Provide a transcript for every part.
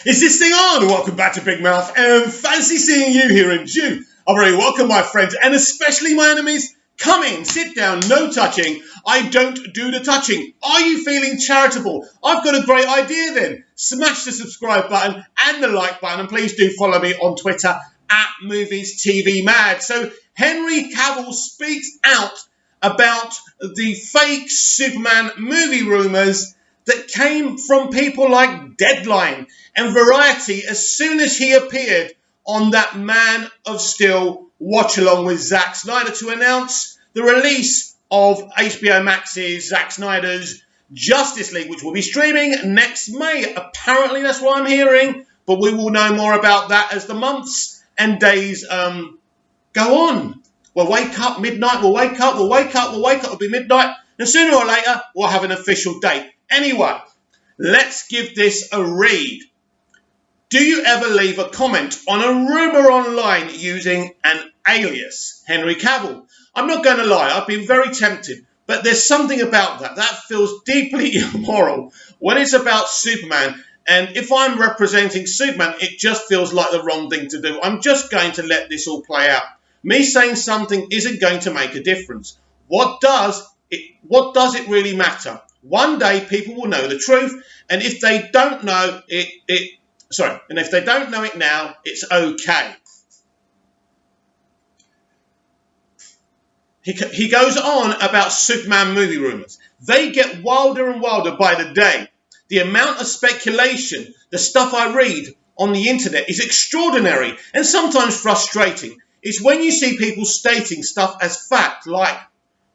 Is this thing on? Welcome back to Big Mouth, and fancy seeing you here in June. I'm very welcome, my friends, and especially my enemies. Come in, sit down, no touching. I don't do the touching. Are you feeling charitable? I've got a great idea then. Smash the subscribe button and the like button, and please do follow me on Twitter at MoviesTVMad. So Henry Cavill speaks out about the fake Superman movie rumours that came from people like Deadline and Variety as soon as he appeared on that Man of Steel watch-along with Zack Snyder to announce the release of HBO Max's Zack Snyder's Justice League, which will be streaming next May. Apparently, that's what I'm hearing, but we will know more about that as the months and days go on. We'll wake up midnight, we'll wake up, it'll be midnight, and sooner or later, we'll have an official date. Anyway, let's give this a read. Do you ever leave a comment on a rumour online using an alias? Henry Cavill. I'm not going to lie, I've been very tempted, but there's something about that feels deeply immoral when it's about Superman. And if I'm representing Superman, it just feels like the wrong thing to do. I'm just going to let this all play out. Me saying something isn't going to make a difference. What does it really matter? One day people will know the truth, and if they don't know if they don't know it now, it's okay. He goes on about Superman movie rumours. They get wilder and wilder by the day. The amount of speculation, the stuff I read on the internet is extraordinary and sometimes frustrating. It's when you see people stating stuff as fact, like,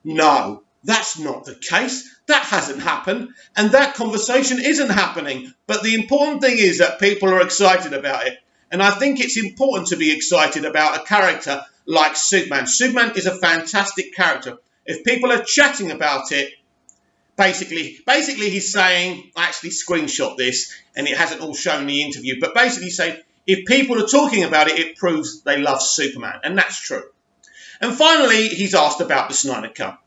no, that's not the case. That hasn't happened, and that conversation isn't happening. But the important thing is that people are excited about it. And I think it's important to be excited about a character like Superman. Superman is a fantastic character. If people are chatting about it, basically he's saying, I actually screenshot this, and it hasn't all shown the interview, but basically saying, if people are talking about it, it proves they love Superman. And that's true. And finally, he's asked about the Snyder Cut.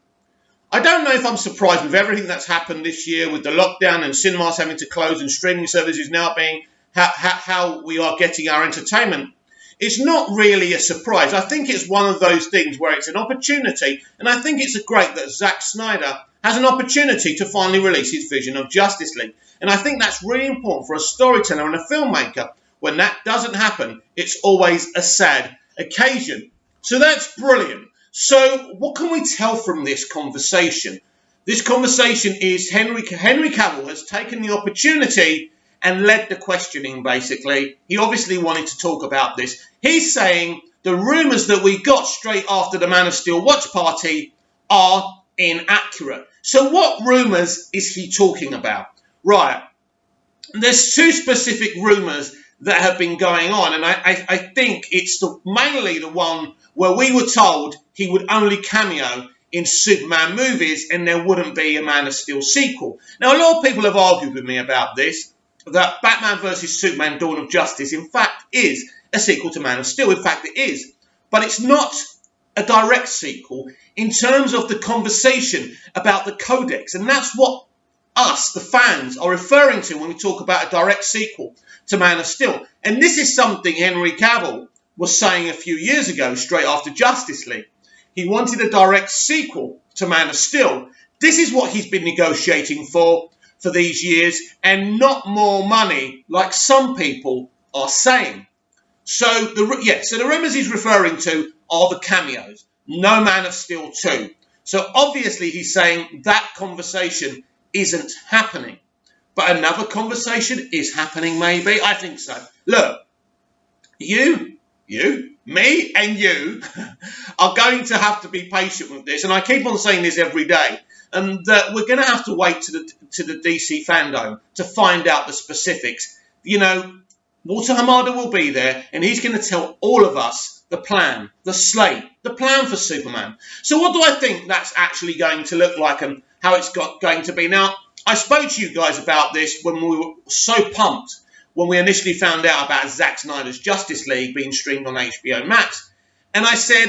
I don't know if I'm surprised with everything that's happened this year with the lockdown and cinemas having to close and streaming services now being how we are getting our entertainment. It's not really a surprise. I think it's one of those things where it's an opportunity, and I think it's great that Zack Snyder has an opportunity to finally release his vision of Justice League. And I think that's really important for a storyteller and a filmmaker. When that doesn't happen, it's always a sad occasion. So that's brilliant. So what can we tell from this conversation? This conversation is Henry Cavill has taken the opportunity and led the questioning, basically. He obviously wanted to talk about this. He's saying the rumours that we got straight after the Man of Steel watch party are inaccurate. So what rumours is he talking about? Right. There's two specific rumours that have been going on, and I think it's mainly the one where we were told he would only cameo in Superman movies and there wouldn't be a Man of Steel sequel. Now, a lot of people have argued with me about this, that Batman vs. Superman Dawn of Justice, in fact, is a sequel to Man of Steel. In fact, it is. But it's not a direct sequel in terms of the conversation about the codex. And that's what us, the fans, are referring to when we talk about a direct sequel to Man of Steel. And this is something Henry Cavill was saying a few years ago, straight after Justice League. He wanted a direct sequel to Man of Steel. This is what he's been negotiating for these years, and not more money, like some people are saying. So the rumours he's referring to are the cameos. No Man of Steel 2. So obviously he's saying that conversation isn't happening. But another conversation is happening, maybe. I think so. Look, you, me and you are going to have to be patient with this. And I keep on saying this every day. And we're going to have to wait to the DC fandom to find out the specifics. You know, Walter Hamada will be there, and he's going to tell all of us the plan, the slate, the plan for Superman. So what do I think that's actually going to look like and how it's going to be? Now, I spoke to you guys about this when we were so pumped when we initially found out about Zack Snyder's Justice League being streamed on HBO Max. And I said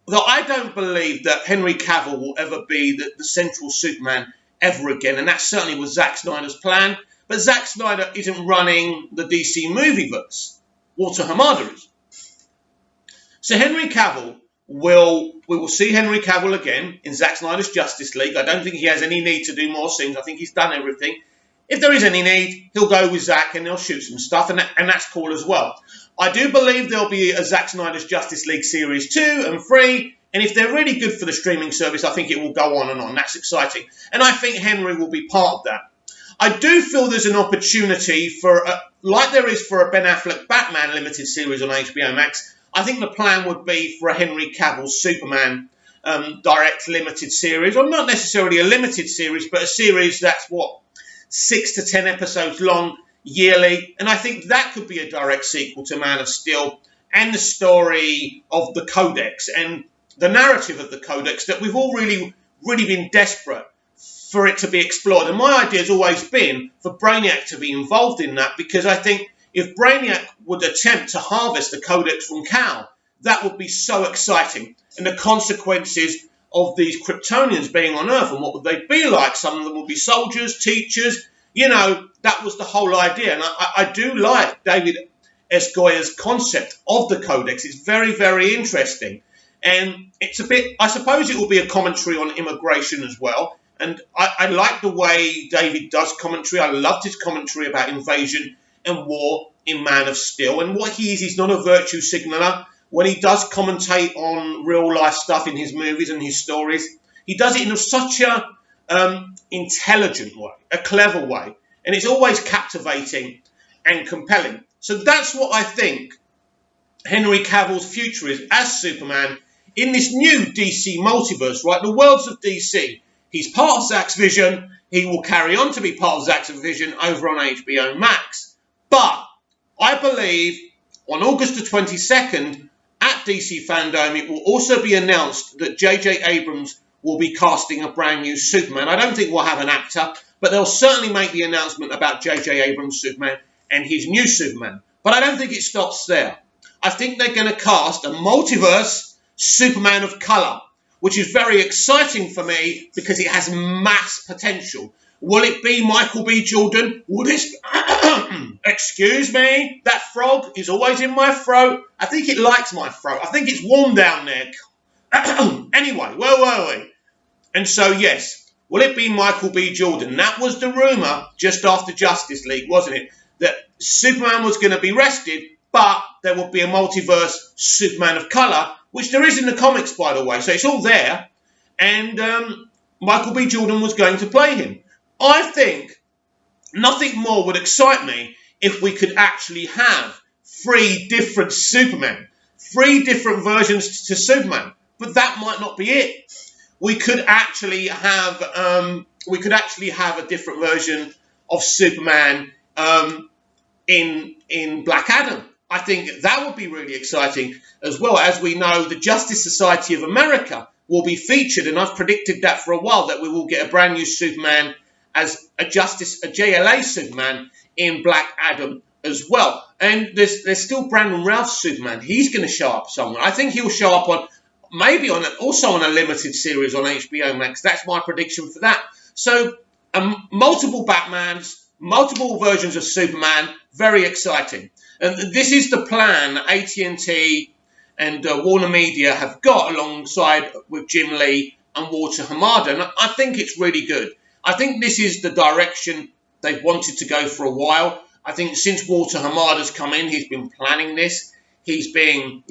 that I don't believe that Henry Cavill will ever be the central Superman ever again. And that certainly was Zack Snyder's plan. But Zack Snyder isn't running the DC movieverse. Walter Hamada is. So we will see Henry Cavill again in Zack Snyder's Justice League. I don't think he has any need to do more scenes. I think he's done everything. If there is any need, he'll go with Zack and they'll shoot some stuff, and that's cool as well. I do believe there'll be a Zack Snyder's Justice League Series 2 and 3, and if they're really good for the streaming service, I think it will go on and on. That's exciting. And I think Henry will be part of that. I do feel there's an opportunity for, like there is for a Ben Affleck Batman limited series on HBO Max, I think the plan would be for a Henry Cavill Superman direct limited series, or not necessarily a limited series, but a series that's 6 to 10 episodes long yearly, and I think that could be a direct sequel to Man of Steel and the story of the Codex and the narrative of the Codex that we've all really been desperate for it to be explored. And my idea has always been for Brainiac to be involved in that, because I think if Brainiac would attempt to harvest the Codex from Cal, that would be so exciting. And the consequences of these Kryptonians being on Earth, and what would they be like? Some of them would be soldiers, teachers. That was the whole idea. And I do like David S. Goya's concept of the Codex. It's very, very interesting. And it's I suppose it will be a commentary on immigration as well. And I like the way David does commentary. I loved his commentary about invasion and war in Man of Steel. And what he is, he's not a virtue signaler. When he does commentate on real life stuff in his movies and his stories, he does it in such a intelligent way, a clever way. And it's always captivating and compelling. So that's what I think Henry Cavill's future is as Superman in this new DC multiverse, right? The worlds of DC. He's part of Zack's vision. He will carry on to be part of Zack's vision over on HBO Max. But I believe on August the 22nd at DC Fandom, it will also be announced that J.J. Abrams will be casting a brand new Superman. I don't think we'll have an actor, but they'll certainly make the announcement about J.J. Abrams' Superman and his new Superman. But I don't think it stops there. I think they're going to cast a multiverse Superman of colour, which is very exciting for me because it has mass potential. Will it be Michael B. Jordan? Will this... Excuse me? That frog is always in my throat. I think it likes my throat. I think it's warm down there. Anyway, where were we? And so, yes, will it be Michael B. Jordan? That was the rumour just after Justice League, wasn't it? That Superman was going to be rested, but there would be a multiverse Superman of colour, which there is in the comics, by the way. So it's all there. And Michael B. Jordan was going to play him. I think nothing more would excite me if we could actually have 3 different Supermen, 3 different versions to Superman. But that might not be it. We could actually have a different version of Superman in Black Adam. I think that would be really exciting as well. As we know, the Justice Society of America will be featured, and I've predicted that for a while, that we will get a brand new Superman as a JLA Superman in Black Adam as well. And there's still Brandon Routh's Superman. He's going to show up somewhere. I think he'll show up also on a limited series on HBO Max. That's my prediction for that. So multiple Batmans, multiple versions of Superman, very exciting. And this is the plan AT&T and Warner Media have got alongside with Jim Lee and Walter Hamada. And I think it's really good. I think this is the direction they've wanted to go for a while. I think since Walter Hamada's come in, he's been planning this. He's been,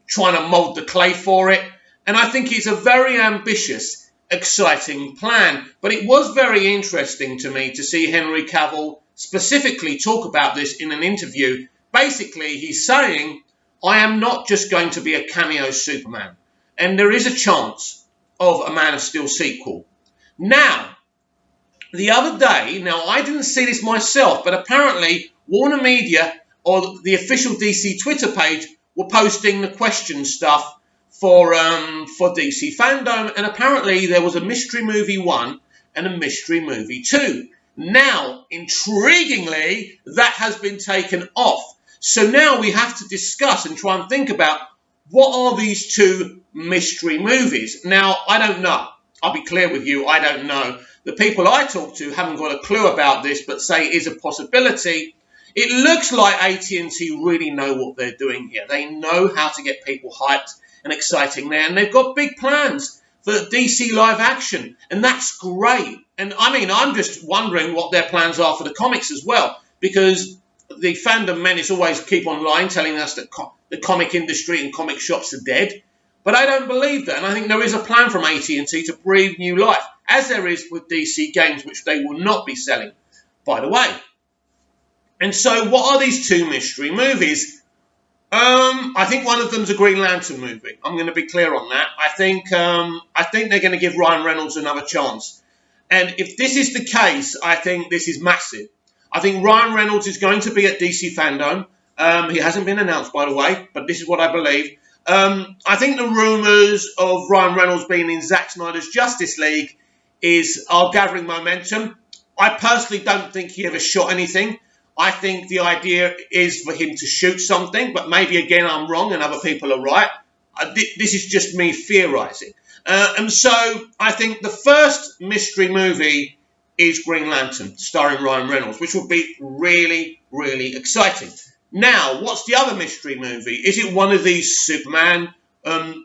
trying to mould the clay for it. And I think it's a very ambitious, exciting plan. But it was very interesting to me to see Henry Cavill specifically talk about this in an interview. Basically, he's saying, I am not just going to be a cameo Superman. And there is a chance of a Man of Steel sequel. Now, the other day, I didn't see this myself, but apparently Warner Media or the official DC Twitter page were posting the question stuff for DC Fandom, and apparently there was a Mystery Movie 1 and a Mystery Movie 2. Now, intriguingly, that has been taken off. So now we have to discuss and try and think about what are these 2 mystery movies. Now, I don't know. I'll be clear with you, I don't know. the people I talk to haven't got a clue about this, but say it is a possibility. It looks like AT&T really know what they're doing here. They know how to get people hyped and exciting there, and they've got big plans for DC live action, and that's great. And I mean, I'm just wondering what their plans are for the comics as well, because the fandom men is always keep online telling us that the comic industry and comic shops are dead. But I don't believe that, and I think there is a plan from AT&T to breathe new life, as there is with DC games, which they will not be selling, by the way. And so what are these two mystery movies? I think one of them's a Green Lantern movie. I'm going to be clear on that. I think they're going to give Ryan Reynolds another chance. And if this is the case, I think this is massive. I think Ryan Reynolds is going to be at DC Fandom. He hasn't been announced, by the way, but this is what I believe. I think the rumours of Ryan Reynolds being in Zack Snyder's Justice League are gathering momentum. I personally don't think he ever shot anything. I think the idea is for him to shoot something, but maybe again I'm wrong and other people are right. This is just me theorising. And so I think the first mystery movie is Green Lantern, starring Ryan Reynolds, which will be really, really exciting. Now, what's the other mystery movie? Is it one of these Superman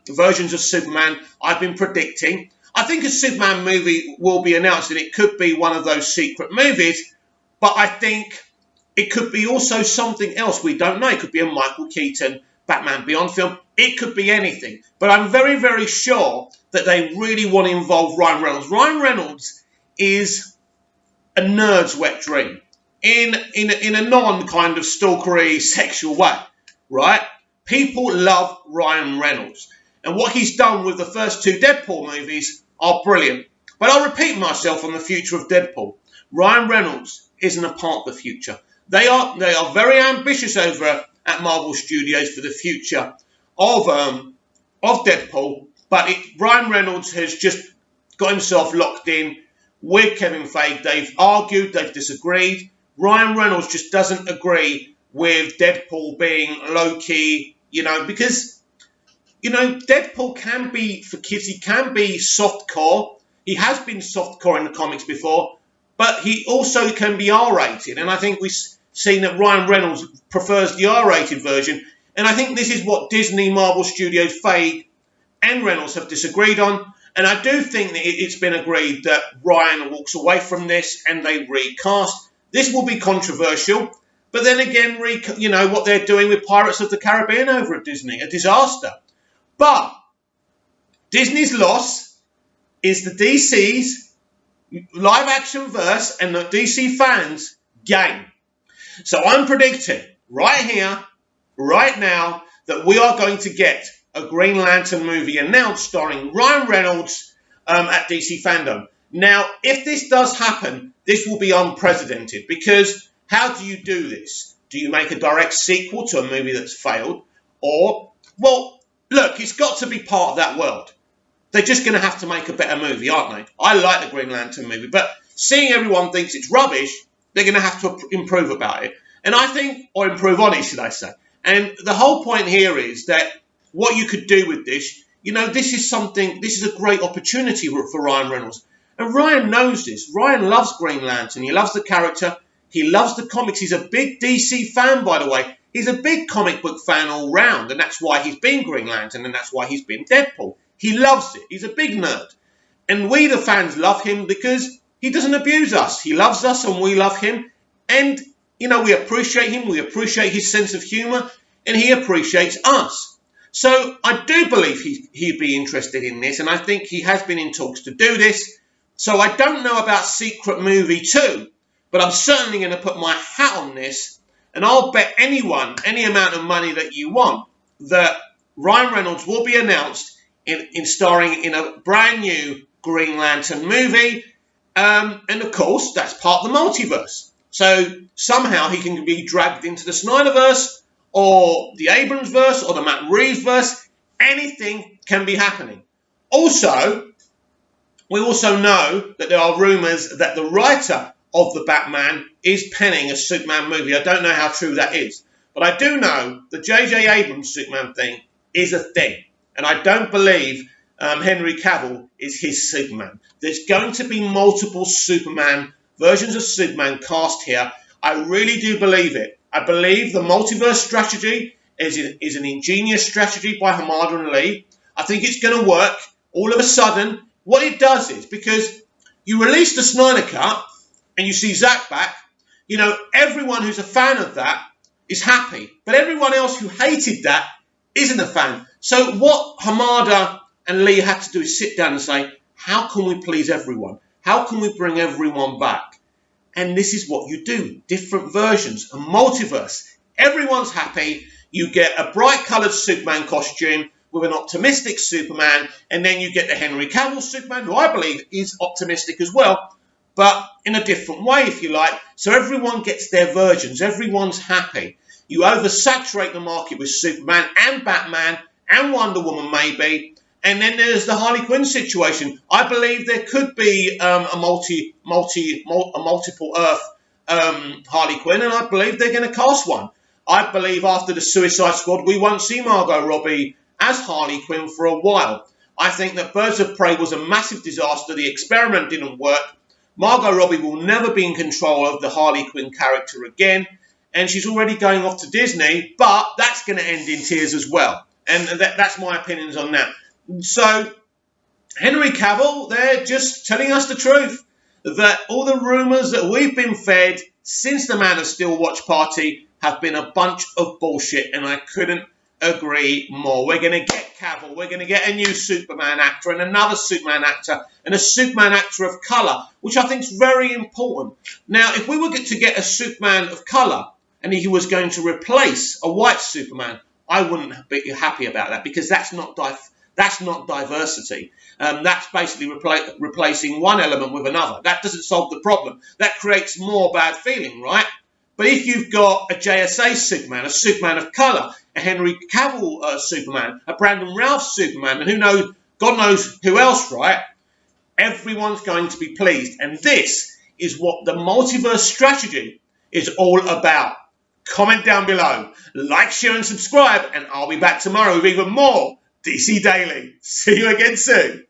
versions of Superman I've been predicting? I think a Superman movie will be announced, and it could be one of those secret movies, but I think it could be also something else. We don't know. It could be a Michael Keaton Batman Beyond film. It could be anything. But I'm very, very sure that they really want to involve Ryan Reynolds. Ryan Reynolds is a nerd's wet dream in a non-kind of stalkery sexual way, right? People love Ryan Reynolds. And what he's done with the first two Deadpool movies are brilliant. But I'll repeat myself on the future of Deadpool. Ryan Reynolds isn't a part of the future. They are very ambitious over at Marvel Studios for the future of Deadpool, but Ryan Reynolds has just got himself locked in with Kevin Feige. They've argued, they've disagreed. Ryan Reynolds just doesn't agree with Deadpool being low-key, because, Deadpool can be, for kids, he can be soft-core. He has been soft-core in the comics before, but he also can be R-rated, and I think we've seen that Ryan Reynolds prefers the R-rated version, and I think this is what Disney, Marvel Studios, Feige, and Reynolds have disagreed on, and I do think that it's been agreed that Ryan walks away from this and they recast. This will be controversial, but then again, what they're doing with Pirates of the Caribbean over at Disney, a disaster. But Disney's loss is the DC's live-action verse and the DC fans' gain. So I'm predicting right here, right now, that we are going to get a Green Lantern movie announced starring Ryan Reynolds at DC Fandom. Now, if this does happen, this will be unprecedented, because how do you do this? Do you make a direct sequel to a movie that's failed? Or, well, look, it's got to be part of that world. They're just going to have to make a better movie, aren't they? I like the Green Lantern movie, but seeing everyone thinks it's rubbish, they're going to have to improve about it. And I think, or improve on it, should I say. And the whole point here is that what you could do with this, this is a great opportunity for Ryan Reynolds. And Ryan knows this. Ryan loves Green Lantern. He loves the character. He loves the comics. He's a big DC fan, by the way. He's a big comic book fan all round. And that's why he's been Green Lantern, and that's why he's been Deadpool. He loves it. He's a big nerd. And we, the fans, love him because he doesn't abuse us. He loves us and we love him. And, we appreciate him. We appreciate his sense of humour. And he appreciates us. So I do believe he'd be interested in this. And I think he has been in talks to do this. So I don't know about Secret Movie 2. But I'm certainly going to put my hat on this. And I'll bet anyone, any amount of money that you want, that Ryan Reynolds will be announced in starring in a brand new Green Lantern movie. And of course, that's part of the multiverse. So somehow he can be dragged into the Snyderverse or the Abrams verse or the Matt Reeves verse. Anything can be happening. Also, we also know that there are rumours that the writer of the Batman is penning a Superman movie. I don't know how true that is. But I do know the J.J. Abrams Superman thing is a thing. And I don't believe Henry Cavill is his Superman. There's going to be multiple Superman versions of Superman cast here. I really do believe it. I believe the multiverse strategy is an ingenious strategy by Hamada and Lee. I think it's going to work. All of a sudden, what it does is, because you release the Snyder Cut and you see Zack back, everyone who's a fan of that is happy. But everyone else who hated that isn't a fan. So what Hamada and Lee had to do is sit down and say, how can we please everyone? How can we bring everyone back? And this is what you do. Different versions, a multiverse. Everyone's happy. You get a bright coloured Superman costume with an optimistic Superman, and then you get the Henry Cavill Superman, who I believe is optimistic as well, but in a different way, if you like. So everyone gets their versions. Everyone's happy. You oversaturate the market with Superman and Batman and Wonder Woman maybe, and then there's the Harley Quinn situation. I believe there could be a multiple Earth Harley Quinn, and I believe they're going to cast one. I believe after the Suicide Squad, we won't see Margot Robbie as Harley Quinn for a while. I think that Birds of Prey was a massive disaster. The experiment didn't work. Margot Robbie will never be in control of the Harley Quinn character again, and she's already going off to Disney, but that's going to end in tears as well. And that's my opinions on that. So, Henry Cavill, they're just telling us the truth, that all the rumours that we've been fed since the Man of Steel watch party have been a bunch of bullshit, and I couldn't agree more. We're going to get Cavill, we're going to get a new Superman actor and another Superman actor and a Superman actor of colour, which I think is very important. Now, if we were to get a Superman of colour and he was going to replace a white Superman, I wouldn't be happy about that, because that's not diversity. That's basically replacing one element with another. That doesn't solve the problem. That creates more bad feeling, right? But if you've got a JSA Superman, a Superman of colour, a Henry Cavill Superman, a Brandon Routh Superman, and God knows who else, right? Everyone's going to be pleased. And this is what the multiverse strategy is all about. Comment down below, like, share and subscribe, and I'll be back tomorrow with even more DC Daily. See you again soon.